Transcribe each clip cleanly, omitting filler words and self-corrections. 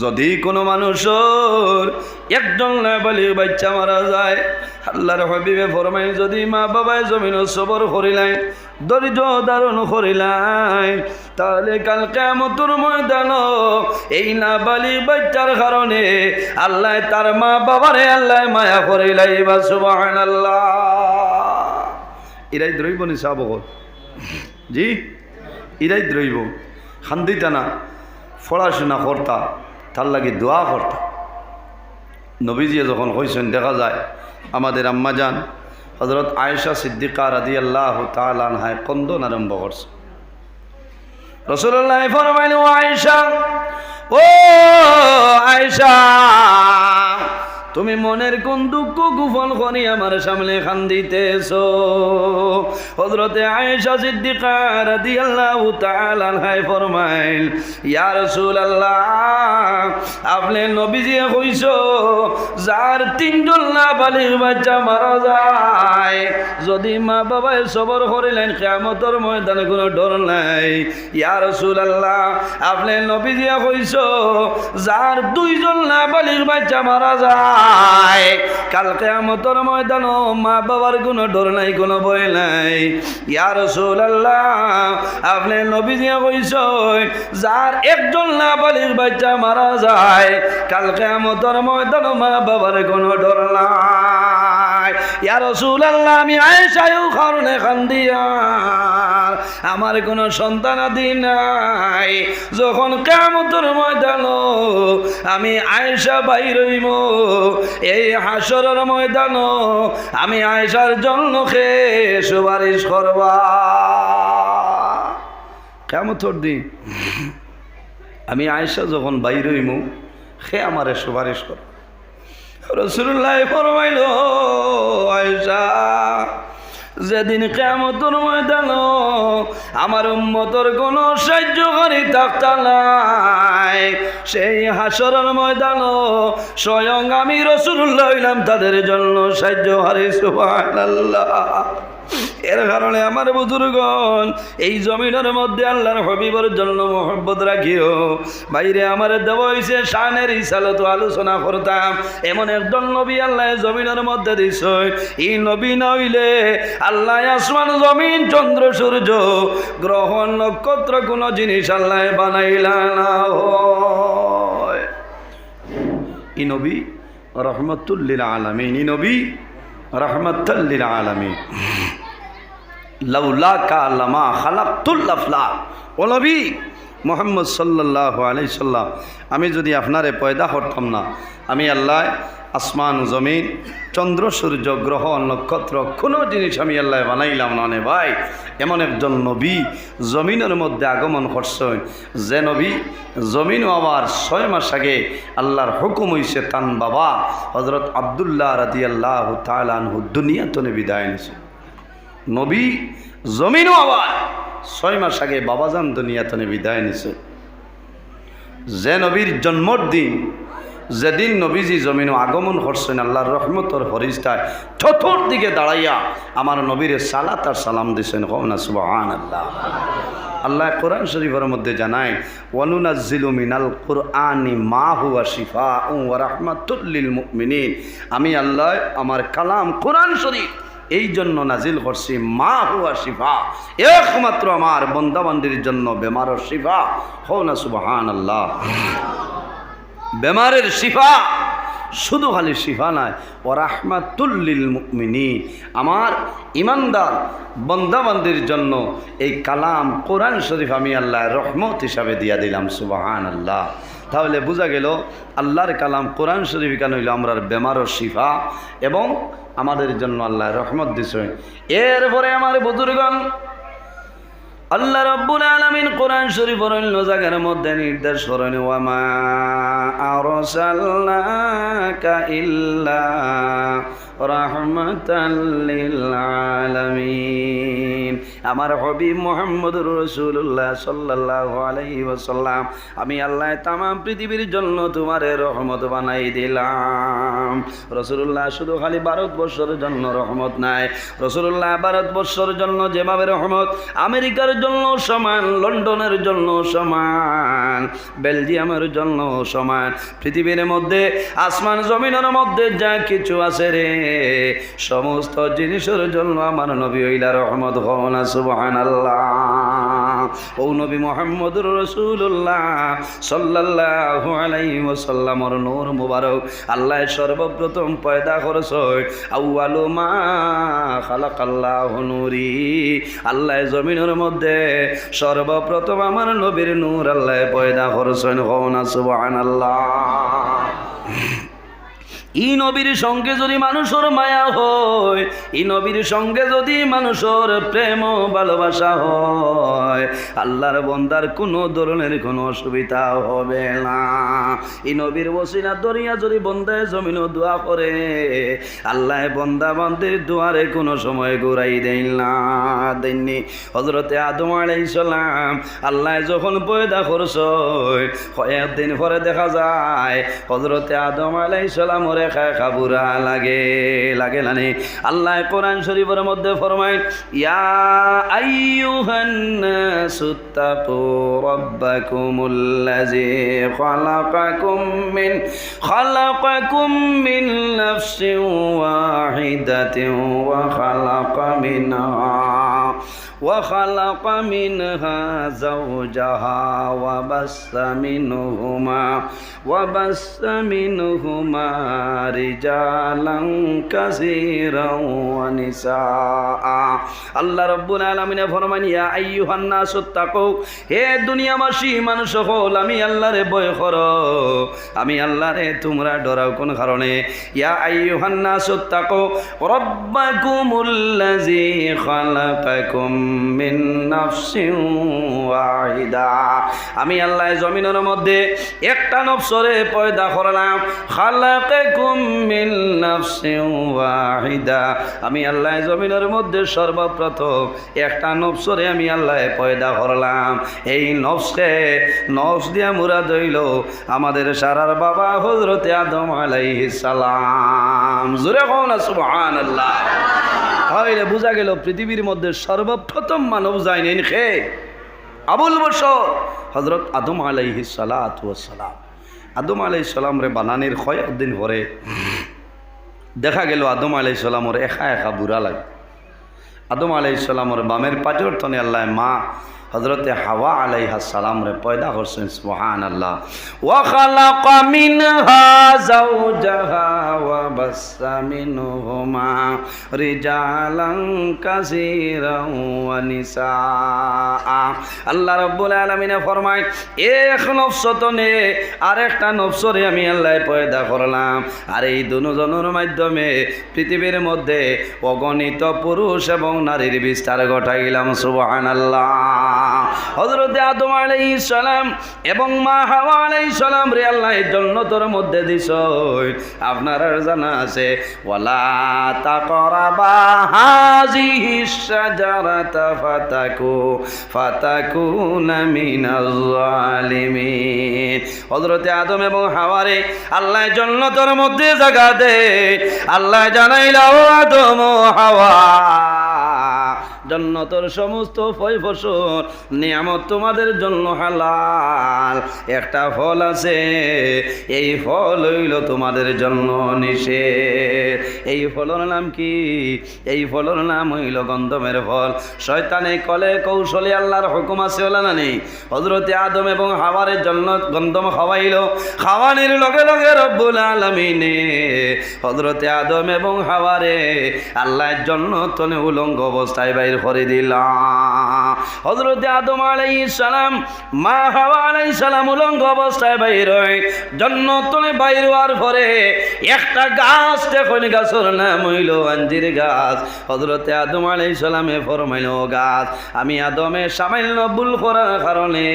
যদি কোনো মানুষের একজন নাবালিগ বাচ্চা মারা যায়, আল্লাহর হাবিবে ফরমায় যদি মা বাবায় জমিন সবর করিলেন, ধৈর্য ধারণ করিলেন, তাহলে কাল কিয়ামতের ময়দান এই নাবালিগ বাচ্চার কারণে আল্লাহ তার মা বাবারে আল্লাহ মায়া করিলাইবা। সুবহানাল্লাহ। ইরাই দ্রৈব নি সাবগত জি, ইরাই দ্রৈব খান্দিতা না, পড়াশোনা করতা, তার লাগে দোয়া করতা। নবীজিয়ে যখন কইছেন, দেখা যায় আমাদের আম্মাজান হযরত আয়েশা সিদ্দিকা রাদিয়াল্লাহু তাআলা আনহা কন্দন আরম্ভ করছে। রাসূলুল্লাহ ফরমাইলেন, ও আয়েশা, ও আয়েশা, তুমি মনের কোন দুঃখ গোপন করি আমার সামনে কান্দিতেছো? হযরতে আয়েশা সিদ্দিকা রাদিয়াল্লাহু তাআলা আনহা ফরমাইল, ইয়া রাসূলুল্লাহ, আপনি নবীজি কইছো যার তিনজন নাবালিগ বাচ্চা মারা যায়, যদি মা বাবায় সবর করিলেন কিয়ামতের ময়দানে কোনো ডর নাই। ইয়া রাসূলুল্লাহ, আপনি নবীজি কইছো যার দুইজন নাবালিগ বাচ্চা মারা যায়, কাল কিয়ামতের ময়দানে মা বাবার কোনো ডর নাই, কোনো ভয় নাই। ইয়া রাসূলুল্লাহ, আপনি নবীজি কইছো যার একজন নাবালিগ বাচ্চা মারা যায়, কাল কিয়ামতের ময়দানে মা বাবার কোনো ডর নাই। ইয়া রাসূলুল্লাহ, আমি আয়েশাও কারণে কান্দিয়া আমার কোনো সন্তান আদি নাই, যখন কিয়ামতের ময়দানে আমি আয়েশা বাইর হইব, এই হাসরের ময়দানে আমি আয়েশার জন্য কে সুপারিশ করবা? কিয়ামতের দিন আমি আয়েশা যখন বাইর হইব, সে আমারে সুপারিশ কর। রাসূলুল্লাহ ফরমাইল, আয়েশা, যেদিন কিয়ামতের ময়দানে আমার উম্মতের কোনো সাহায্যকারী থাকতা নাই, সেই হাসরের ময়দানে স্বয়ং আমি রাসূলুল্লাহ হইলাম তাদের জন্য সাহায্যকারী। সুবহানাল্লাহ। এর কারণে আমার বুজুর্গণ, এই জমিনের মধ্যে আল্লাহর হাবিবের জন্য মহব্বত রাখিও। বাইরে আমার দেওয়া হয়েছে শানের রিসালাত আলোচনা করতাম, এমন একজন নবী আল্লাহ জমিনের মধ্যে দিছে, এই নবী না হইলে আল্লাহ আসমান জমিন চন্দ্র সূর্য গ্রহ নক্ষত্র কোন জিনিস আল্লাহ বানাইলা না হয়। এই নবী রহমাতুল লিল আলামিন, এই নবী রহমাতুল লিল আলামিন। লাউলাকা লামা খালাকতুল আফলাক। ও নবী মুহাম্মদ সাল্লাল্লাহু আলাইহি সাল্লাম, আমি যদি আপনারে পয়দা করতাম না, আমি আল্লাহ আসমান জমিন চন্দ্র সূর্য গ্রহ নক্ষত্র কোনো জিনিস আমি আল্লাহ বানাইলাম না। ভাই, এমন একজন নবী জমিনের মধ্যে আগমন করছেন, যে নবী জমিন আবার 6 মাস আগে আল্লাহর হুকুম হইছে তান বাবা হযরত আব্দুল্লাহ রাদিয়াল্লাহু তাআলা আনহু দুনিয়াতে বিদায় নিছে। নবী জমিনও আবার 6 মাস আগে বাবাজান দুনিয়াতে বিদায় নিছে। যে নবীর জন্মর দিন, যেদিন নবীজি জমিনও আগমন করছেন, আল্লাহর রহমতর ফরিস্তায় চতুর্দিকে দাঁড়াইয়া আমার নবীরে সালাত আর সালাম দিছেন। কওনা সুবহানাল্লাহ। আল্লাহ কোরআন শরীফের মধ্যে জানায়, ওয়ানুনাজ্জিলু মিনাল কুরআনি মা হুয়া শিফাউন ওয়া রাহমাতুল লিল মুমিনিন। আমি আল্লাহ আমার কালাম কোরআন শরীফ এই জন্য নাজিল করছি, মা হুয়া শিফা, একমাত্র আমার বান্দাবান্দির জন্য বেমারের শিফা। কওনা সুবহানাল্লাহ। বেমারের শিফা, শুধু খালি শিফা নয়, ও রাহমাতুল লিল মুমিনিন, আমার ইমানদার বান্দাবান্দির জন্য এই কালাম কোরআন শরীফ আমি আল্লাহ রহমত হিসাবে দিয়া দিলাম। সুবহানাল্লাহ। তাহলে বোঝা গেল আল্লাহর কালাম কোরআন শরীফ কেন হইল আমরার বেমারও শিফা এবং আমাদের জন্য আল্লাহ রহমত দিছে। এরপরে আমার বুজুর্গণ, আল্লাহ রাব্বুল আলামিন কোরআন শরীফের অন্য জায়গার মধ্যে নির্দেশ করেন, ওয়ামা আরসালনাকা ইল্লা রাহমাতাল লিল আলামিন। আমার হাবিব মুহাম্মদুর রাসূলুল্লাহ সাল্লাল্লাহু আলাইহি ওয়াসাল্লাম, আমি আল্লাহ তামাম পৃথিবীর জন্য তোমারে রহমত বানাই দিলাম। রাসূলুল্লাহ শুধু খালি ভারতবর্ষের জন্য রহমত নাই, রাসূলুল্লাহ ভারতবর্ষের জন্য যেভাবে রহমত, আমেরিকার জন্য সমান, লন্ডনের জন্য সমান, সমান, বেলজিয়ামের জন্য সমান। পৃথিবীর মধ্যে আসমান জমিনের মধ্যে যা কিছু আছে রে, সমস্ত জিনিসের জন্য আমার নবী হইলা রহমত। হন সুবহানাল্লাহ। ও নবী মুহাম্মদুর রাসূলুল্লাহ সাল্লাল্লাহু আলাইহি ওয়াসাল্লামর নূর মুবারক আল্লাহ সর্বপ্রথম পয়দা করছে। আউয়ালু মা খালাকাল্লাহু নূরি, আল্লাহ জমিনের মধ্যে সর্বপ্রথম আমার নবীর নূর আল্লাহ পয়দা করছেন। হন সুবহানাল্লাহ। ই নবীর সঙ্গে যদি মানুষের মায়া হয়, ই নবীর সঙ্গে যদি মানুষের প্রেম ভালোবাসা হয়, আল্লাহর বন্দার কোনো ধরনের কোনো অসুবিধা হবে না। ই নবীর ওসিলা দরিয়া যদি বন্দায় জমিনও দোয়া করে, আল্লাহ বন্দা বান্দির দুয়ারে কোনো সময় ঘুরাই দেন না, দেননি। হযরতে আদম আলাইহিস সালাম আল্লাহ যখন পয়দা করছে, কয়েকদিন পরে দেখা যায় হযরতে আদম আলাইহিস সালাম রেখা বুড়া লাগে লাগে না। আল্লাহ কোরআন শরীফের মধ্যে ফরমায়, ইয়া আইয়ুহান নাসু তাকু রাব্বাকুমুল্লাযী খালাকাকুম মিন নাফসিন ওয়াহিদাতিন وخلق منها زوجها وبث منهما رجالا كثيرا ونساء। আল্লাহ রাব্বুল আলামিন ফরমান, ইয়া আইয়ুহান নাসু তাকু, হে দুনিয়াবাসী মানুষ হল, আমি আল্লাহরে ভয় করো, আমি আল্লাহরে তোমরা ডরাও। কোন কারণে? ইয়া আইয়ুহান নাসু তাকু রাব্বাকুমুল্লাযী খালাকাকুম মিন নাফসিন ওয়াহিদা, আমি আল্লাহ জমিনের মধ্যে একটা নফসরে পয়দা করলাম। খালাকাকুম মিন নাফসিন ওয়াহিদা, আমি আল্লাহ জমিনের মধ্যে সর্বপ্রথম একটা নফসরে আমি আল্লাহ পয়দা করলাম। এই নফসকে নফস দিয়া মুরাদ হইল আমাদের সারার বাবা হযরতে আদম আলাইহিস সালাম। জোরে কও না সুবহানাল্লাহ। তাহলে বোঝা গেল পৃথিবীর মধ্যে সর্বপ্রথম মানব যায়নি খে আবুল বশর হযরত আদম আলাইহিস সালাতু ওয়াস সালাম। আদম আলাইহিস সালাম রে বানানির কয়েকদিন পরে দেখা গেল আদম আলাইহিস সালামর একা একা বুড়া লাগে। আদম আলাইহিস সালামর বামের পাজর তনে আল্লাহ মা হযরতে হাওয়া আলাইহিস সালাম রে পয়দা করছেন। সুবহানাল্লাহ। ওয়া খালাকা মিনহা যাওজাহা ওয়া বাসসা মিনহুমা রিজালান কাসীরান ওয়া নিসা। আল্লাহ রাব্বুল আলামিন ফরমায়, এক নফস তনে আরেকটা নফসরে আমি আল্লাহ পয়দা করলাম, আর এই দুজনের মাধ্যমে পৃথিবীর মধ্যে অগণিত পুরুষ এবং নারীর বিস্তার ঘটাইলাম। সুবহানাল্লাহ। হযরতে আদম আলাইহিস সালাম এবং মা হাওয়া আলাইহিস সালাম রে আল্লাহ জান্নাতের মধ্যে দিছেন। আপনারা জানা আছে, ওয়ালা তাকরাবা হাযিহিস শাজারাতা ফাতাকুনা মিনাজ জালিমিন। হযরতে আদম এবং হাওয়া রে আল্লাহ জান্নাতের মধ্যে জায়গা দেয়। আল্লাহ জানাইলা, ও আদম ও হাওয়া, জান্নাতের সমস্ত ফল ফসল নিয়ামত তোমাদের জন্য হালাল। একটা ফল আছে, এই ফল হইল তোমাদের জন্য নিষেধ। এই ফলের নাম কি? এই ফলের নাম হইল গন্ধমের ফল। শয়তানে কলে কৌশলে আল্লাহর হুকুম আছে ওলা না নেই? হযরতে আদম এবং হাওয়ারের জন্য গন্ধম খাওয়াইল। খাওয়ানির লগে লগে রব্বুল আলামিনে হযরতে আদম এবং হাওয়ারে আল্লাহর জন্য তনে উলঙ্গ অবস্থায় বাইর করে দিলাম। হযরতে আদম আলাইহিস সালাম মা হাওয়া আলাইহিস সালাম উলঙ্গ অবস্থায় বাইর হয়। জান্নাতে বাইর হওয়ার পরে একটা গাছ দেখুন, গাছের নাম হইল আঞ্জির গাছ। হযরতে আদম আলাইহিস সালামে ফরমাইল, গাছ আমি আদমে সামান্য ভুল করার কারণে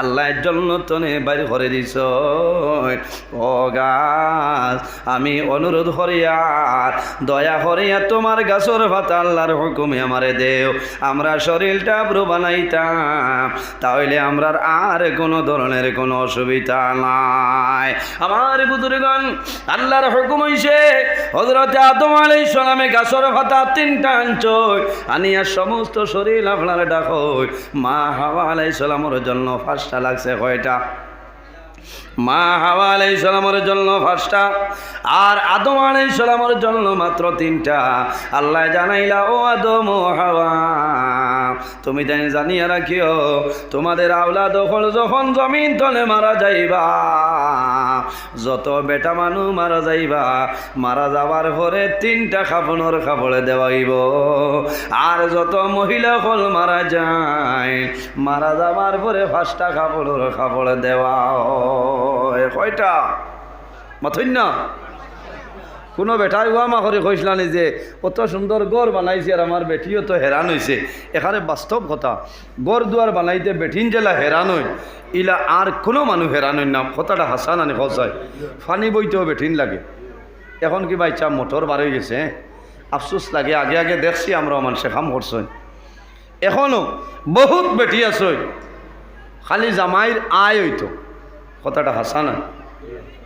আল্লাহর জান্নাতে বাইর করে দিছ। ও গাছ, আমি অনুরোধ করিয়া দয়া করিয়া তোমার গাছের পাতা আল্লাহর হুকুমে আমারে দেও। আমরা শরীরটা বেটা বুড়ো বানাইতাম তাহলে আমরা আর কোনো ধরনের কোনো অসুবিধা নাই। আমার বুজুর্গণ, আল্লাহর হুকুম হইছে হযরত আদম আলাইহিস সালামে গাছর পাতা 3টা আনছই আনিয়া সমস্ত শরীর আপনার ডাকই। মা হাওয়া আলাইহিস সালামের জন্য 5টা লাগছে কয়টা? মা হাওয়া আলাইহিস সালামের জন্য 5টা আর আদম আলাইহিস সালামের জন্য মাত্র 3টা। আল্লাহ জানাইলা, ও আদম ও হাওয়া, তুমি জানিয়া রাখিও তোমাদের আওলাদ হল যখন জমিন তলে মারা যাইবা, যত বেটা মানুষ মারা যাইবা, মারা যাবার পরে 3টা কাফনের কাপড়ে দেওয়াইব। আর যত মহিলা হল মারা যায়, মারা যাবার পরে 5টা কাপড়ের কাপড়ে দেওয়া হয়। কয়টা? মাথুন না কোনো বেটাই ওয়া মা করে কইসলানি যে কত সুন্দর গড় বানাইছে আর আমার বেটিও তো হেরান হয়েছে। এখানে বাস্তব কথা, গড় দুয়ার বানাইতে বেটিন জেলা হেরান হই, ইলা আর কোনো মানুষ হেরান হই না। কথাটা হাসান আনি খসায় ফানি বইতেও বেঠিন লাগে। এখন কি বাইচা মোটর বার হয়ে গেছে, আফসোস লাগে। আগে আগে দেখছি আমরা মানুষে কাম করছই। এখনও বহুত বেটি আছে খালি জামাইর আয় হইতো। কথাটা হাসান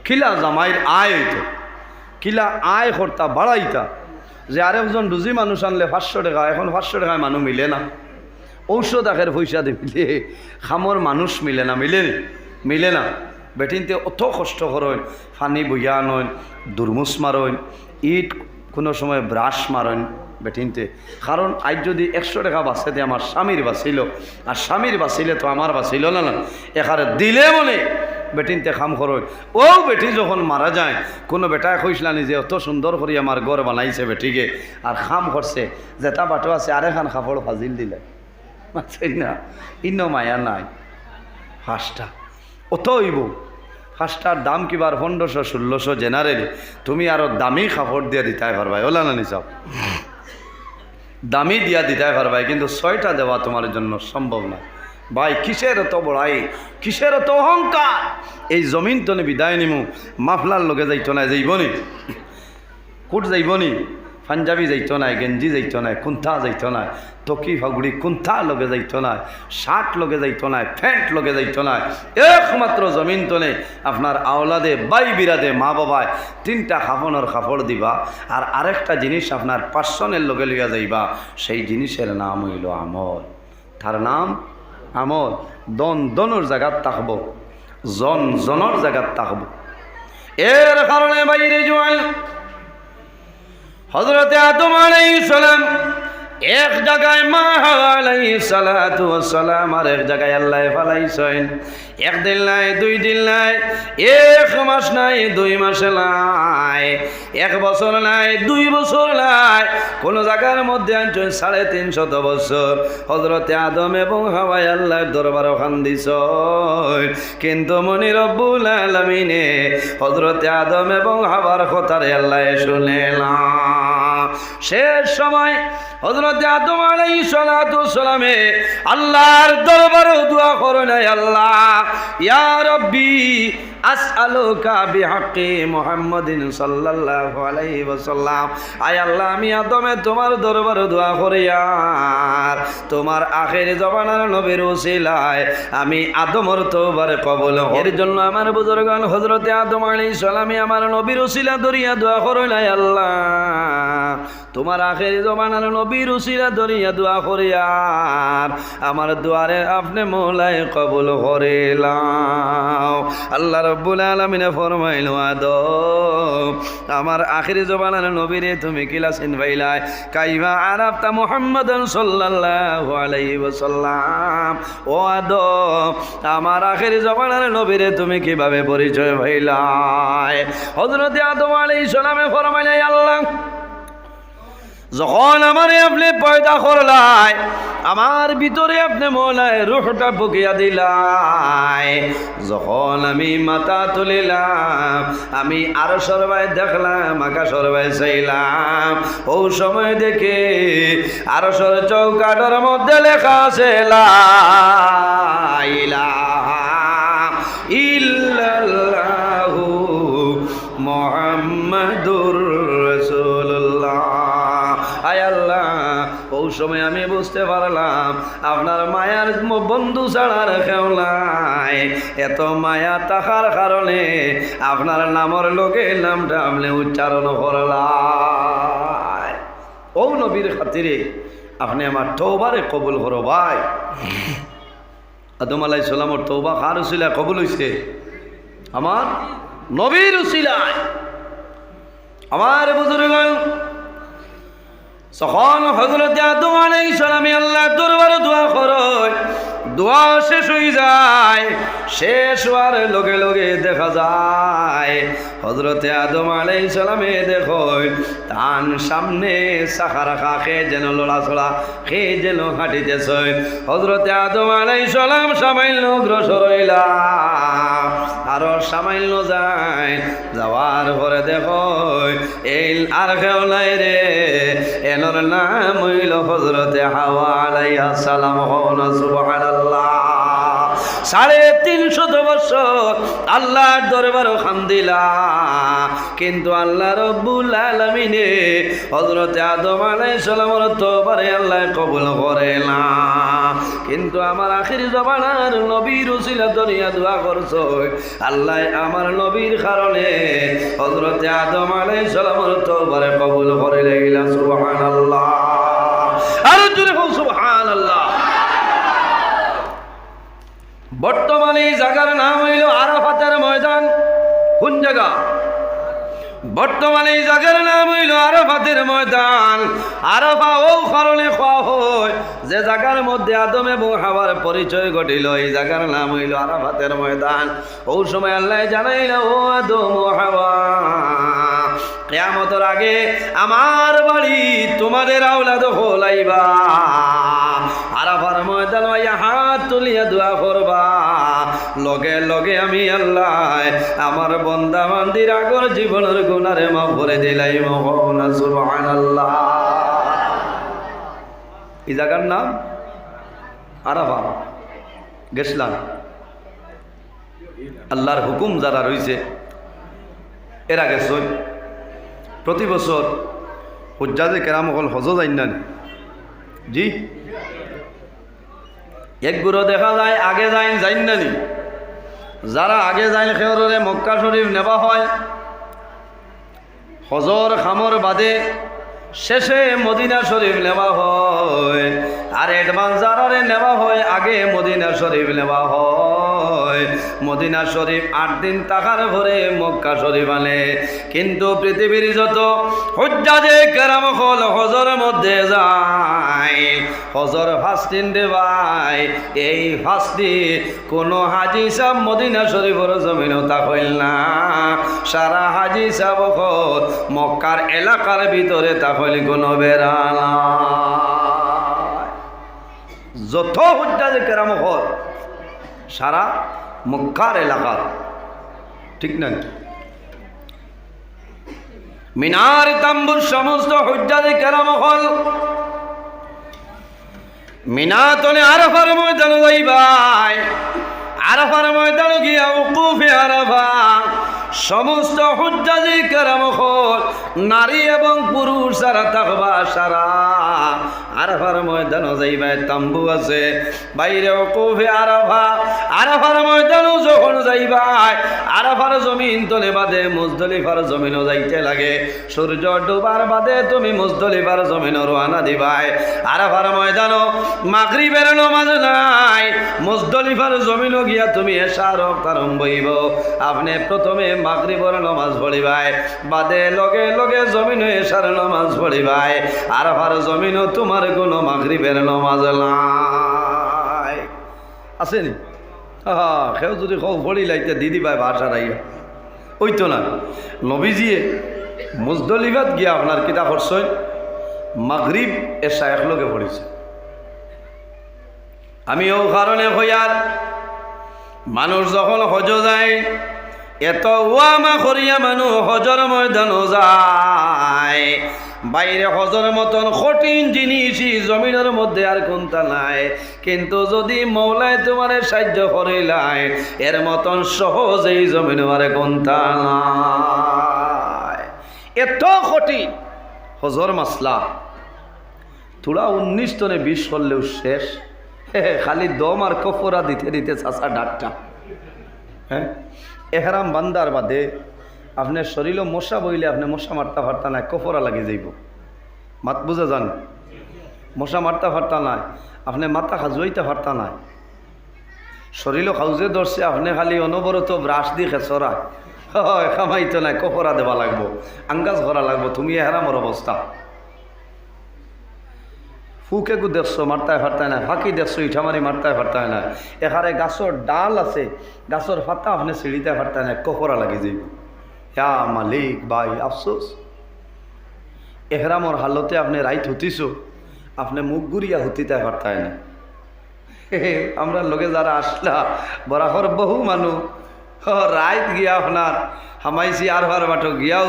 খিলা জামাইর আয় হইতো, কিলা আয় করতা বাড়াইতা যে আরেকজন রুজি মানুষ আনলে 500 টাকা, এখন 500 টাকায় মানুষ মিলে না। ঔষধ আখের পয়সা দিয়ে মিলে, খামর মানুষ মিলে না, মিলে না। বেটিনতে অত কষ্ট করেন, ফানি বইয়া আনইন, দুর্মুস মারইন, ইট কোনো সময় ব্রাশ মারইন বেটিনতে। কারণ আজ যদি 100 টাকা বাঁচাতে আমার স্বামীর বাঁচিল, আর স্বামীর বাঁচিলে তো আমার বাঁচিল না। এখানে দিলে মনে বেটিনতে খাম করই। ও বেটি যখন মারা যায়, কোনো বেটায় কইসলানি যে অত সুন্দর করে আমার ঘর বানাইছে বেটিকে, আর খাম করছে যেটা বাটো আছে আরেকখান কাপড় ফাজিল দিলে না, ইন্ন মায়া নাই। 5টা অত হইব, 5টার দাম কিবার 1500-1600 জেনারেল। তুমি আরো দামি কাপড় দিয়ে দিতে পারবাই, ওলা না নিচাও দামি দিয়া দিতে পারবাই, কিন্তু 6টা দেওয়া তোমার জন্য সম্ভব না। ভাই কিসের এত বড়াই, কিসের এত অহংকার? এই জমিন তনে বিদায় নিমু, মাফলার লগে যাইতো না, যাইবনি কুট যাইবনি, পাঞ্জাবি যাইতো না, গেঞ্জি যাইতো না, কুন্থা যাইতো না, তকি ফাগুড়ি কুন্থা লগে যাইতো না, শার্ট লগে যাইতো না, প্যান্ট লগে যাইতো না। একমাত্র জমিন তনে আপনার আওলাদে বাই বিরাদে মা বাবায় 3টা কাফনের কাপড় দিবা, আর আরেকটা জিনিস আপনার পার্সনের লগে লইয়া যাইবা। সেই জিনিসের নাম হইল আমল। তার নাম আমল। দনের জায়গাত থাকবো, জনের জায়গাত থাকবো। এর কারণে বাইরে জোয়াল হযরত আদম আলাইহিস সালাম এক জায়গায়, মা হাওয়া আলাইহিস সালাতু ওয়াস সালাম আর এক জায়গায় আল্লাহ ফালাইছেন। 1 দিন নাই, 2 দিন নাই, 1 মাস নাই, 2 মাস নাই, 1 বছর নাই, 2 বছর নাই, কোন জায়গার মধ্যে আনছেন 350 বছর। হযরত আদম এবং হাওয়া আল্লাহর দরবারে কান্দিছেন, কিন্তু মনি রব্বুল আলামিনে হযরত আদম এবং হাওয়ার কথারে আল্লাহ শুনে না। শেষ সময় হযরত আদম আলাইহিস সালাতু সালামে আল্লাহর দরবারে দোয়া করেন, আল্লাহ ইয়া রাব্বি আসআলুকা বিহাক্কি মুহাম্মাদিন সাল্লাল্লাহু আলাইহি ওয়াসাল্লাম। আয় আল্লাহ, আমি আদমে তোমার দরবারে দোয়া করি, আর তোমার আখির জমানার নবীর ওসিলায় আমি আদমের তওবার কবুল। এর জন্য আমার বুজুর্গগণ হযরত আদম আলাইহিস সালামে আমার নবীর ওসিলা দরিয়া দোয়া করেন, আল্লাহ তোমার আখির জমানার নবীর ওসিলা দরিয়া দোয়া করি, আর আমার দুয়ারে আপনি মওলায় কবুল করিলাও। আল্লাহ রব্বুল আলামিনে ফরমাইল, আদম আমার আখির জমানার নবীরে তুমি কিলা চিনবাইলাই? কাইফা আরাফতা মুহাম্মাদান সাল্লাল্লাহু আলাইহি ওয়াসাল্লাম। ও আদম আমার আখির জমানার নবীরে তুমি কিভাবে পরিচয় পাইলাই? হযরত আদম আলাইহিস সালামে ফরমাইলেন, আল্লাহ যখন আমারে আপনি পয়দা করলাই, আমার ভিতরে আপনি মওলায় রূহটা ফুকিয়া দিলাই, যখন আমি মাথা তুলিলাম, আমি আরো সরবাই দেখলাম, আকাশের ভাই চাইলাম, ও সময় দেখে আরো সর চৌকাঠের মধ্যে লেখা আছে লা ইলাহা ইল্লাল্লাহু মুহাম্মাদুর রাসূলুল্লাহ। আয় আল্লাহ, ও সময় আমি বুঝতে পারলাম আপনার মায়ার বন্ধু ছাড়ার কেউ নাই। এত মায়া থাকার কারণে আপনার নামর লোকে নামটা আপনি উচ্চারণ করলাই। ও নবীর খাতিরে আপনি আমার তওবারে কবুল করো ভাই। আদম আলাইহিস সালামের তওবা কার উসিলায় কবুল হইছে? আমার নবীর উসিলায়। আমার বুজুর্গগণ, যখন হযরত আদম আলাইহিস সালামে আল্লাহর দরবারে দোয়া করে, দোয়া শেষ হয়ে যায়, শেষ হওয়ার লগে লগে দেখা যায় হযরতে আদম আলাইহিস সালামে দেখো তার সামনে সাহারা খাকে যেন লড়াছড়া খেয়ে যেন হাঁটিতেছে। হযরতে আদম আলাইহিস সালাম সামান্য অগ্রসর হইলা, আরো সামান্য যায়, যাওয়ার পরে দেখো এই আর কেউ নাই রে, এনর নাম হইল হযরতে হাওয়া আলাইহিস সালাম। সুবহানাল্লাহ। 350 বছর আল্লাহর দরবারও খান্দিলা, কিন্তু আল্লাহ রব্বুল আলামিনে হযরতে আদম আলাইহিস সালামের তওবারে আল্লাহ কবুল করে না। কিন্তু আমার আখির জমানার নবীর উসিলা দরিয়া দোয়া করছো, আল্লাহ আমার নবীর কারণে হযরতে আদম আলাইহিস সালামের তওবারে কবুল করে লাইলা। সুবহানাল্লাহ। আর জোরে বল সুবহানাল্লাহ। বর্তমানে এই জায়গার নাম হইল আরাফাতের ময়দান। কোন জায়গা? বর্তমানে এই জায়গার নাম হইল আরাফাতের ময়দান। আরাফা ও কারণে খাওয়া হয় যে জায়গার মধ্যে আদম এবং হাওয়ার পরিচয় ঘটিল, এই জায়গার নাম হইল আরাফাতের ময়দান। ও সময় আল্লাহ জানাইল, ও আদম ও হাওয়া, কিয়ামতের আগে আমার বাড়ি তোমাদের আওলাদ হলাইবা, আরাফার ময়দান হাত তুলিয়া দোয়া করবা, লগে লগে আমি আল্লাহ আমার বন্দা বান্দির আগর জীবনের গুনারে মাফ করে দিলাই। সুবহানাল্লাহ। এই জায়গার নাম আরাফা। গেছিলাম, আল্লাহর হুকুম যারা রয়েছে এরা গেছ। প্রতি বছর হুজ্জাজে কেরাম হল হজ যাইনান। জি, একগুলো দেখা যায় আগে যাইন যাইনানি, যারা আগে যাইন সেওরে মক্কা শরীফ নেওয়া হয়, হজর খামর বাদে শেষে মদিনা শরীফ নেওয়া হয়। আর অ্যাডভান্স যারারে নেওয়া হয় আগে মদিনা শরীফ নেওয়া হয়। মদিনা শরীফ 8 দিন থাকার পরে মক্কা শরীফ আনে। কিন্তু পৃথিবীর যত হুজ্জাজে কেরাম হল হজর মধ্যে যায়, হজর ফাস্টিন দে ভাই, এই ফাস্টি কোনো হাজি সাহেব মদিনা শরীফের জমিনও তা হইল না। সারা হাজি সাহেব হল মক্কার এলাকার ভিতরে তা হইল কোনো বেড়ানা। যত হুজ্জাজে কেরাম হল সারা মক্কার এলাকা, ঠিক না? মিনার তাম্বুর সমস্ত হুজ্জাজে কেরাম হল মিনাতনে আরাফার ময়দান যাইবাই। আরাফার ময়দান গিয়া উকুফে আরাফা সমস্ত হুজ্জাজে কেরাম হল নারী এবং পুরুষ যারা থাকবা সারা আরাফার ময়দান যাইবাই। তাম্বু আছে বাইরে উকুফে আরাফা। আরাফার ময়দানও যখন যাইবাই, আরাফার জমিন তলে বাদে মুজদলিফার জমিনও যাইতে লাগে। সূর্য ডুবার বাদে তুমি মুজদলিফার জমিনও রওনা দিবাই। আরাফার ময়দানও মাগরিবের নামাজ নাই, মুজদলিফার জমিনও গিয়া তুমি এশার আরম্ভ হইব। আপনি প্রথমে মাগরিবের নামাজ পড়িবাই, বাদে লগে লগে জমিনও এশার নামাজ পড়িবাই। আরাফার জমিনও তোমার কোনো মাগরিবের নামাজ নাই। আসেনি? কেউ যদি কেউ পড়ি লাইতে দিদি ভাই ভাষা রাই ওই তো না। নবীজিয়ে মুজদলিফাত গিয়া আপনার কিতা করছেন, মাগরিব এশা একলগে পড়েছে। আমি ও কারণে হইয়ার মানুষ যখন হজ যায়, এত ওয়ামা করিয়া মানুষ হজর ময়দানও যায়। বাইরে হজর মতন কঠিন জিনিসই জমিনের মধ্যে আর কোনটা নাই। কিন্তু যদি মৌলায় তোমার সাহায্য করিলাই, এর মতন সহজেই জমিন আর কোনটা নাই। এত কঠিন হজর মাসলা। তোরা 19 টনে 20 করলেও শেষ। খালি দম আর কফরা দিতে দিতে চাষা ডাকটা। হ্যাঁ, এহরাম বান্দার বাদে আপনার শরীরও মশা বইলে আপনি মশা মারতে পারতা নাই, কফরা লাগে যাইব। মাত বুঝা যান, মশা মারতে পারতা নাই, আপনি মাথা খাজুয়াইতে পারতা নাই, শরীরও খাউজে ধরছে, আপনি খালি অনবরত ব্রাশ দিয়ে খেসরা হয় খামাইতো নাই, কফরা দেওয়া লাগবো, আঙ্গাজ করা লাগবো। তুমি এহরামর অবস্থা ফুকে গু দেখছো মারতায় ফারতায় না, ফাঁকি দেখছো ইঠামারি মারতায় ফারতায় না, এখানে গাছর ডাল আছে, গাছর ফাতা আপনি সিঁড়িতে ফারতায় না, কফরা লাগে যাইব। হ্যা মালিক ভাই আফসোস, এহরামর হালতে আপনি রাইত হতিছো, আপনি মুখ গুড়িয়া হতিতে ফারতায় না। আমরা লোকে যারা আসলা বরাবর বহু মানুষ রাইত গিয়া আপনার হামাইছি আর ভার বাটো গিয়াও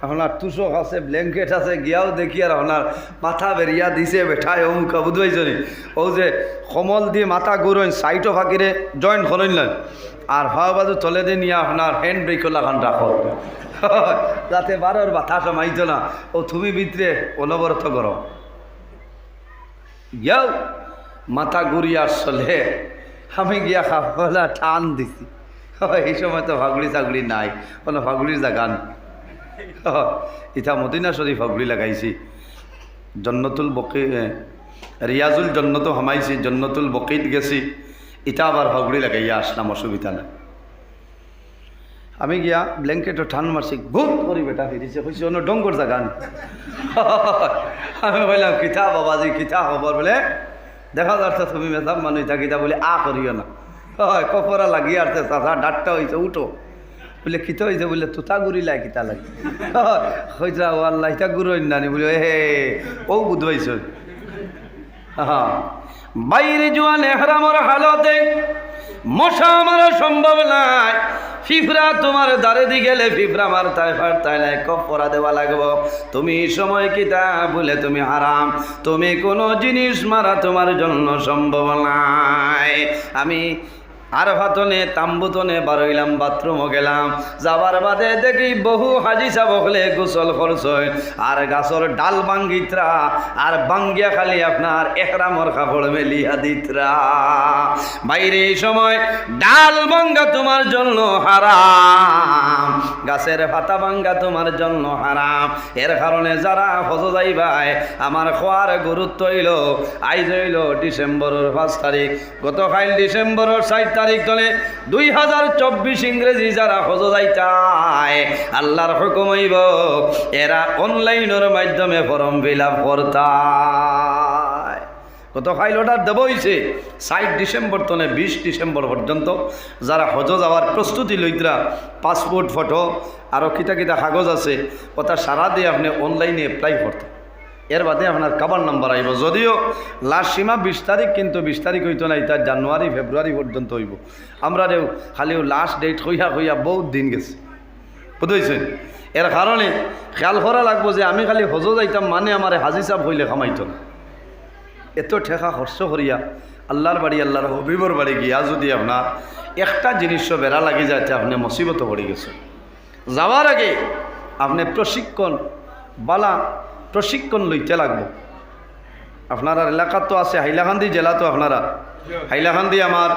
আপনার তুষক আছে, ব্ল্যাঙ্কেট আছে, গিয়াও দেখি আর আপনার মাথা বেরিয়া দিছে বেঠায় অমুকা বুঝবাইছনি। ও যে কমল দিয়ে মাথা ঘুরইন সাইটও ফাঁকিরে জয়েন্ট করইলেন আর হাওয়া বাজু তলে দিয়ে নিয়ে আপনার হ্যান্ড ব্রেক লাগান রাখো যাতে বারোর বাতাস মাইতো না। ও তুমি ভিতরে অনবরত করো গিয়াও মাথা ঘুরিয়ার চলে আমি গিয়া খাবলা টান দিছি। এই সময় তো ফাগুড়ি চাগুড়ি নাই, কোনো ফাগুড়ির জাগান ইথা মদিনা শরীফ ফাগুড়ি লাগাইছি, জন্নতুল বকি রিয়াজুল জন্নত হামাইছি, জন্নতুল বকিত গেছি, ইটা আবার ফাগুড়ি লাগাইয়া আসলাম, অসুবিধা নাই। আমি গিয়া ব্ল্যাঙ্কেটও ঠান মারছি, ভূত করি বেটা ফিরিছে, হয়েছে অন্য ডঙ্গর জাগান। আমি বললাম কিতা বাবাজি কিতা খবর, বলে দেখা যাচ্ছে তুমি মেসাব মানুষ থাকিতা বলে আ করিও না, হয় কপরা লাগিয়ে আসছে চাষা ডাটটা হয়েছে উঠো, বলে কিতা হয়েছে, বলে তুতা গুড়িলাই কিতা লাগে হয়েছে ও আল্লাহ ইটা গুড়ই নানি বলে হে ও বুধবাইছ। হ্যাঁ, বাইরে জোয়ান এহরামর হালতে মশা মারা সম্ভব নাই, ফিফরা তোমার দ্বারে দি গেলে ফিফরা মারতায় ফারতায় নাই, কফরা দেওয়া লাগবো। তুমি সময় কিতা বলে তুমি হারাম, তুমি কোনো জিনিস মারা তোমার জন্য সম্ভব নাই। আমি আর ভাতনে তাম্বুতনে বারইলাম, বাথরুমও গেলাম, যাবার বাদে দেখি বহু হাজি সাবকলে গোসল করছয় আর গাছর ডাল বাঙ্গিত্রা আর বাঙ্গিয়া খালি আপনার এহরামর কাপড় মেলিয়া দিত্রা। বাইরে এই সময় ডাল বাঙ্গা তোমার জন্য হারাম, গাছের পাতা বাঙ্গা তোমার জন্য হারাম। এর কারণে যারা হজ যাইবাই আমার খোয়ার গুরুত্ব হইল, আইজ হইল ডিসেম্বরের 5 তারিখ, গতকাল ডিসেম্বরের 4 তারিখ তলে 2024 ইংরেজি যারা হজ যাইতায় আল্লাহর হুকুম হইব এরা অনলাইনের মাধ্যমে ফর্ম ফিল আপ করতায়। গতকাল অর্ডার দেব হয়েছে 4 ডিসেম্বর তনে 20 ডিসেম্বর পর্যন্ত যারা হজ যাওয়ার প্রস্তুতি লইতরা পাসপোর্ট ফটো আরও কিতা কিতা কাগজ আছে ওটা সারা দিয়ে আপনি অনলাইনে অ্যাপ্লাই করতেন। এর বাদে আপনার কাবার নাম্বার আইব, যদিও লাস্ট সীমা 20 তারিখ, কিন্তু 20 তারিখ হইতো না, এটা জানুয়ারি ফেব্রুয়ারি পর্যন্ত হইব। আমরা খালিও লাস্ট ডেট হইয়া হইয়া বহুত দিন গেছে বুঝেছে। এর কারণে খেয়াল করা লাগবো যে আমি খালি হজ যাইতাম মানে আমার হাজি সাহেব হইলে কামাইতো না। এত ঠেকা খরচ করিয়া আল্লাহর বাড়ি আল্লাহর হবিবর বাড়ি গিয়া যদি আপনার একটা জিনিস বেড়া লাগি যাতে আপনি মুসিবত পড়ে গেছে। যাওয়ার আগে আপনি প্রশিক্ষণ লইতে লাগবো। আপনারা এলাকা তো আছে, হাইলাকান্দি জেলা তো আপনারা হাইলাকান্দি আমার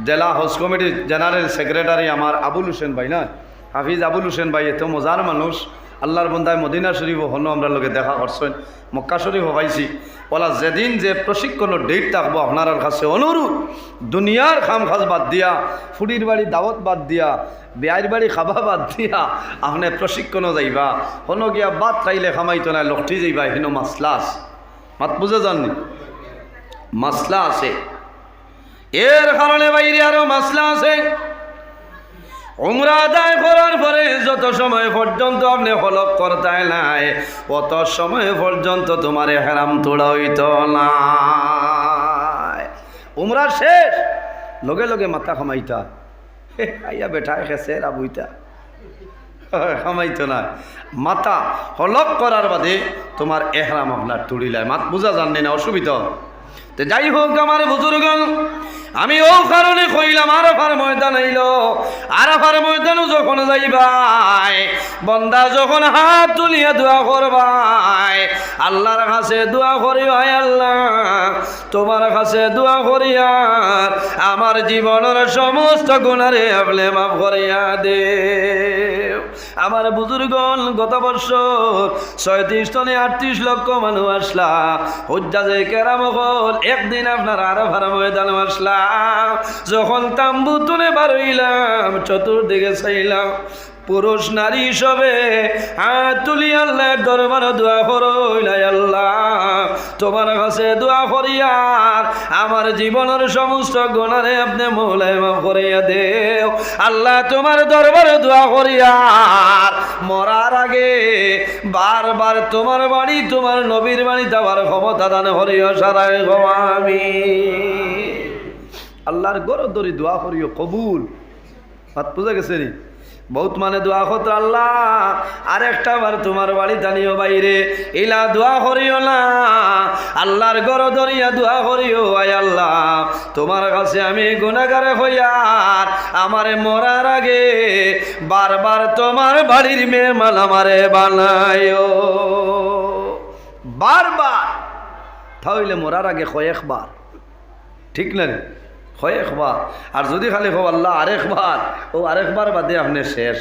জেলা হজ কমিটির জেনারেল সেক্রেটারি আমার আবুল হোসেন ভাই না, হাফিজ আবুল হোসেন ভাই, এত মজার মানুষ, আল্লাহর বন্দায় মদিনা শরীফ হনো আমরা লোকে দেখা করছেন, মক্কা শরীফ হবাইছি। বলা যেদিন যে প্রশিক্ষণের ডেট থাকবো আপনার কাছে অনুরোধ, দুনিয়ার খাম খাজ বাদ দিয়া, ফুডির বাড়ি দাওয়াত বাদ দিয়া, বিয়ের বাড়ি খাবা বাদ দিয়া আপনি প্রশিক্ষণও যাইবা। হনো গিয়া বাদ খাইলে খামাইতো না, লক্ষি যাইবা, হেন মাসলা আছে, মাত বুঝে যাননি মাসলা আছে। এর কারণে বাইরে আরো মাসলা আছে। উমরা আদায় করার পরে যত সময় পর্যন্ত আপনি হলক করতে নাই অত সময় পর্যন্ত তোমার হেরাম তোড়া হইত না। উমরা শেষ লগে লগে মাথা খামাইতা, আইয়া বেঠা খেছে রাবুইতা খামাইতো না। মাথা হলক করার বাদে তোমার এহরাম আপনার তুড়িলায়, মাত বুঝা জাননি না, অসুবিধা। তো যাই হোক আমার বুজুর্গণ, আমি ও কারণে কইলাম আরাফার ময়দান আইল, আরাফার ময়দানও যখন যাইবাই, বন্দা যখন হাত তুলিয়া দোয়া করবাই, আল্লাহর কাছে দোয়া করিবাই, আল্লাহ তোমার কাছে দোয়া করিয়ার আমার জীবনের সমস্ত গুনারে আপনি মাফ করিয়া দে। আমার বুজুর্গণ গত বছর 37 টনে 38 লক্ষ মানুষ আসলা, হুজ্জাজে কেরাম হল একদিন আপনার আরাফার ময়দান আসলাম, যখন তাম্বু তুলে বার হইলাম চতুর্দিকে চাইলাম, পুরুষ নারী সবে হাত তুলি আল্লাহর দরবারে দোয়া করইলাই, আল্লাহ তোমার কাছে দোয়া করিয়ার আমার জীবনের সমস্ত গুনারে আপনি মওলায় মাফ করিয়া দেও। আল্লাহ তোমার দরবারে দোয়া করিয়ার মরার আগে বারবার তোমার বাড়ি তোমার নবীর বাড়ি যাওয়ার ক্ষমতা দান করিও সারায় গো আমিন। আল্লাহর গরদরি দোয়া করিও কবুল। হাত বুঝা গেছে নি? বহুত মানে দোয়া করতে আল্লাহ আরেকটা বার তোমার বাড়ি জানিও বাইরে ইলা দোয়া করিও না, আল্লাহর ঘর ধরিয়া দোয়া করিও, আয় আল্লাহ তোমার কাছে আমি গুনাহগার হইয়ার আমারে মরার আগে বারবার তোমার বাড়ির মেহমান আমারে বানায়ো। বারবার তাহলে মরার আগে কয়েকবার, ঠিক না? কয়েকবার। আর যদি খালি হো আল্লাহ আরেকবার, ও আরেকবার বাদে আপনি শেষ,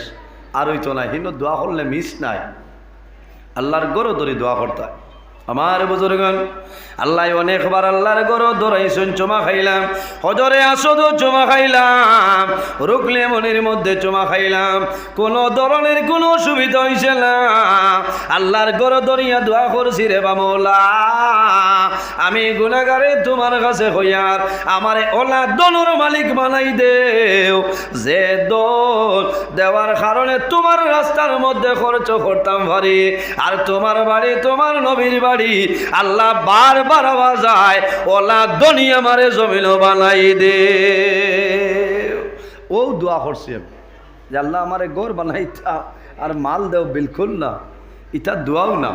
আর হইতো না। কিন্তু দোয়া করলে মিস নাই, আল্লাহর গরো ধরে দোয়া করতে হয়। আমার বুজুর্গণ আল্লাহ অনেকবার আল্লাহর গরো ধরাইছেন, চুমা খাইলাম, হজরে আসদও চুমা খাইলাম, রুকলে মনির মধ্যে চুমা খাইলাম, কোনো ধরনের কোনো অসুবিধা হয়েছে না। আল্লাহর গরো ধরিয়া দোয়া করছি রে বামলা, আমি গুনাহগারে তোমার কাছে হইয়ার আমারে ওলা দনুর মালিক বানাই দেও, যে দোল দেওয়ার কারণে তোমার রাস্তার মধ্যে খরচ করতাম পারি, আর তোমার বাড়ি তোমার নবীর বাড়ি আল্লাহ বারবার আওয়াজ যায় ওলা দনি আমারে জমিন বানাই দে। ও দোয়া করছি যে আল্লাহ আমারে ঘর বানাইতা আর মাল দেও, বিলকুল না, ইটা দোয়াও না।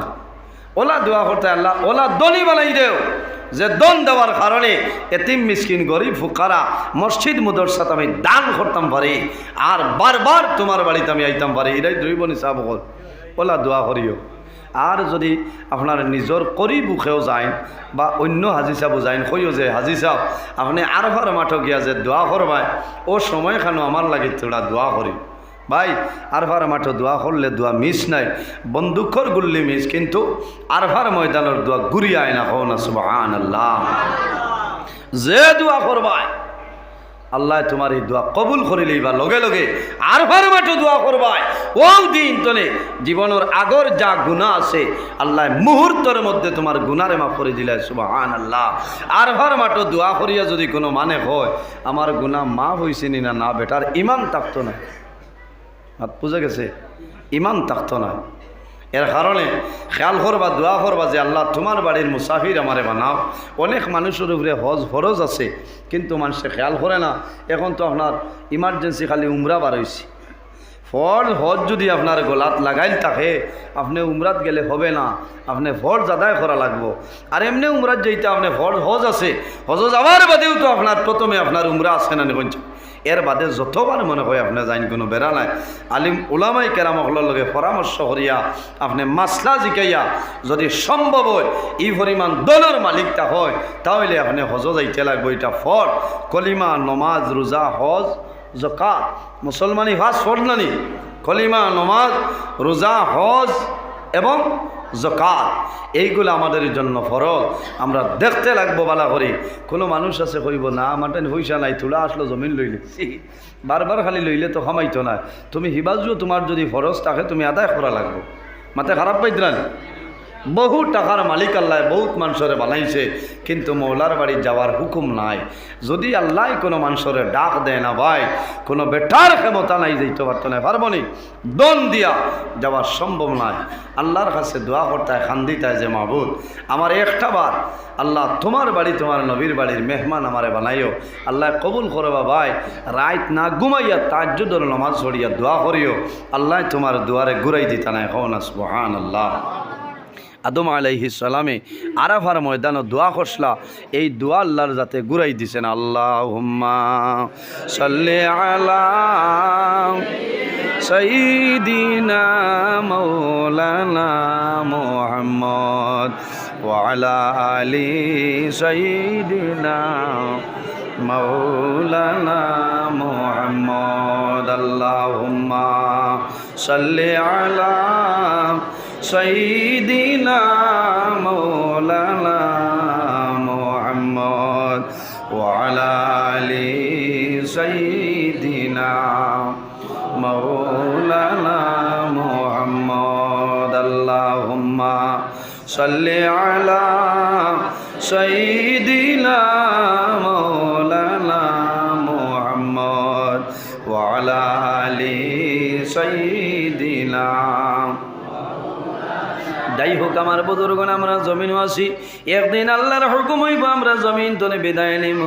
ওলা দোয়া করতে আল্লাহ ওলা দনি বানাই দেও, যে দন দেওয়ার কারণে এতিম মিসকিন গরিব ফুকারা মসজিদ মাদ্রাসাতে আমি দান করতাম পারি, আর বারবার তোমার বাড়িতে আমি আইতাম পারি। এটাই দুইবনি সাহেব ওলা দোয়া করিও। আর যদি আপনার নিজের করি বুকেও যায় বা অন্য হাজি সাহেব যায়, কইও যে হাজি সাহেব আপনি আরফার মাঠে গিয়া যে দোয়া করবাই, ও সময় খানো আমার লাগে তোরা দোয়া করি। ভাই আরফার মাঠে দোয়া করলে দোয়া মিস নাই, বন্দুকর গুল্লি মিস, কিন্তু আরফার ময়দানের দোয়া ঘুরিয়ায় না, হো না সুবহানাল্লাহ। যে দোয়া করবাই আল্লাহ তোমার এই দোয়া কবুল করিলেই বা লগে লগে আরফার মাঠে দোয়া করবাই, ও দিন তলে জীবনের আগর যা গুনাহ আছে আল্লাহ মুহূর্তের মধ্যে তোমার গুনারে মাফ করে দিলে সুবহানাল্লাহ। আরফার মাঠে দোয়া করিয়া যদি কোনো মানে হয় আমার গুনাহ মাফ হয়েছে নি না, না বেটার ইমান থাকতো না। বুঝা গেছে? ইমান থাকতো না। এর কারণে খেয়াল করবা, দোয়া করবা যে আল্লাহ তোমার বাড়ির মুসাফির আমারে বানাও। অনেক মানুষের উপরে হজ ফরজ আছে, কিন্তু মানুষে খেয়াল করে না। এখন তো আপনার ইমার্জেন্সি খালি উমরা বার হয়েছে, ফরজ হজ যদি আপনার গলাত লাগাইল থাকে আপনি উমরাত গেলে হবে না, আপনি ফরজ আদায় করা লাগবো। আর এমনি উমরাত যেতে আপনি ফরজ হজ আছে, হজ যাওয়ার বাদেও তো আপনার প্রথমে আপনার উমরা আছে না নিকঞ্চ, এর বাদে যতবার মনে হয় আপনি যাইন কোনো বেড়া নাই। আলিম উলামাই কেরামকলের লগে পরামর্শ করিয়া আপনি মাসলা জিকাইয়া যদি সম্ভব হয় এই পরিমাণ দলের মালিকটা হয়, তাহলে আপনি হজ যাইতে লাগবো। এটা ফরজ, কলিমা নমাজ রোজা হজ যাকাত মুসলমানি ভাস ফরজ নানি, কলিমা নমাজ রোজা হজ এবং যাকাত এইগুলো আমাদের জন্য ফরজ। আমরা দেখতে লাগবো বালা করি। কোনো মানুষ আছে কইব না আমার পয়সা নাই, তুলা আসলো জমিন লইলে, বারবার খালি লইলে তো খামাইতো না। তুমি হিবাজও তোমার যদি ফরজ থাকে তুমি আদায় করা লাগবো, মাথায় খারাপ পাইতরা না? বহু টাকার মালিক আল্লাহ বহুত মানুষরে বানাইছে, কিন্তু মৌলার বাড়ি যাওয়ার হুকুম নাই। যদি আল্লাহ কোনো মানুষরে ডাক দেয় না ভাই, কোনো বেটার ক্ষমতা নাই যাইতে পারতো না, পারবো নি, দন দিয়া যাওয়ার সম্ভব নয়। আল্লাহর কাছে দোয়া করতে হয়, খান্দিতে হয় যে মাহবুদ আমার একটা বার আল্লাহ তোমার বাড়ি তোমার নবীর বাড়ির মেহমান আমারে বানাইও, আল্লাহ কবুল করবা ভাই। রাত না ঘুমাইয়া তাহাজ্জুদের নামাজ পড়িয়া দোয়া করিও, আল্লাহ তোমার দুয়ারে ঘুরাই দিতা নাই, হও না সুবহানাল্লাহ। আদম আলাইহিস সালামে আরাফার ময়দানে দোয়া করছলা, এই দোয়া আল্লাহর যাতে ঘুরাই দিছেন। আল্লাহুম্মা সাল্লি আলা সাইয়্যিদিনা মাওলানা মুহাম্মদ ওয়া আলা আলি সাইয়্যিদিনা মাওলানা মুহাম্মদ। আল্লাহুম্মা সাল্লি আলা সাইয়্যিদিনা মাওলানা মুহাম্মদ ওয়া আলা আলি সাইয়্যিদিনা মাওলানা মুহাম্মদ। আল্লাহুম্মা সাল্লি আলা সাইয়্যিদিনা মাওলানা মুহাম্মদ ওয়া আলা আলি সাইয়্যিদিনা। যাই হোক আমার বুজুর্গণ, আমরা জমিন আছি, একদিন আল্লাহর হুকুম হইব আমরা জমিন তনে বিদায় নিব।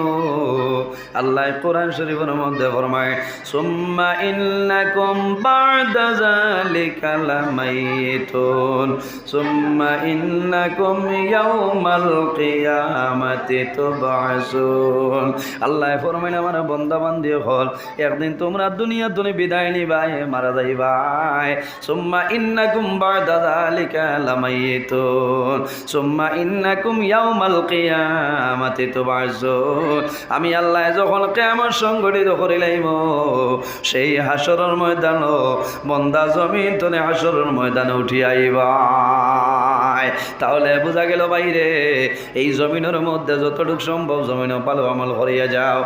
আল্লাহ কোরআন শরীফের মধ্যে ফরমায়, সুম্মা ইন্নাকুম বা'দা যালিকা লামাইতুন সুম্মা ইন্নাকুম ইয়াউমাল কিয়ামাতি তুবআসুন। আল্লাহ ফরমায় আমার বান্দা বান্দি হল, একদিন তোমরা দুনিয়া তনে বিদায় নিবাই, মারা যাইবাই। সুম্মা ইন্নাকুম বা'দা যালিকা লামাইতুন সুম্মা ইন্নাকুম ইয়াউমাল কিয়ামাতি তুবআসুন। আমি আল্লাহ যখন কিয়ামত সংগঠিত করিলাম, সেই হাসরের ময়দানে বান্দা জমিন তলে হাসরের ময়দানে উঠি আইবা। তাহলে বোঝা গেল বাইরে এই জমিনের মধ্যে যতটুকু সম্ভব জমিনে ভালো আমল করিয়া যাও।